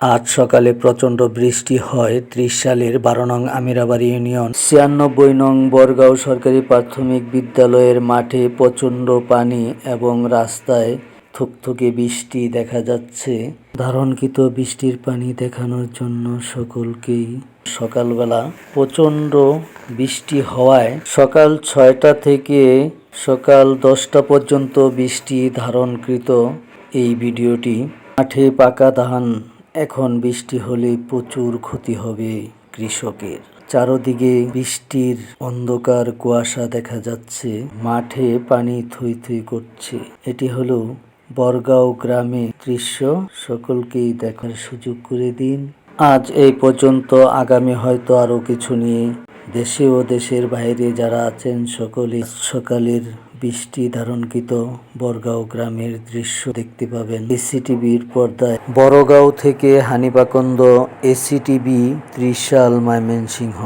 আজ সকালে প্রচণ্ড বৃষ্টি হয় ৩০ সালের ১২ নং আমিরাবাড়ি ইউনিয়ন ৯৬ নং বরগাঁও সরকারি প্রাথমিক বিদ্যালয়ের মাঠে প্রচণ্ড পানি এবং রাস্তায় থুকথুকে বৃষ্টি দেখা যাচ্ছে। ধারণকৃত বৃষ্টির পানি দেখানোর জন্য সকলকেই সকালবেলা প্রচণ্ড বৃষ্টি হওয়ায় সকাল ৬টা থেকে সকাল ১০টা পর্যন্ত বৃষ্টি ধারণকৃত এই ভিডিওটি। মাঠে পাকা ধান, এখন বৃষ্টি হলে প্রচুর ক্ষতি হবে কৃষকের। চারদিকে বৃষ্টির অন্ধকার কুয়াশা দেখা যাচ্ছে, মাঠে পানি থই থই করছে। এটি হলো বরগাঁও গ্রামের দৃশ্য, সকলকেই দেখার সুযোগ করে দিন। আজ এই পর্যন্ত, আগামী হয়তো আরও কিছু নিয়ে দেশে ও দেশের বাইরে যারা আছেন সকলে সকালের বৃষ্টি ধারণকৃত বরগাঁও গ্রামের দৃশ্য দেখতে পাবেন এসিটিভির পর্দায়। বড়গাঁও থেকে হানিফ আকন্দ, এসিটিভি, ত্রিশাল, ময়মনসিংহ।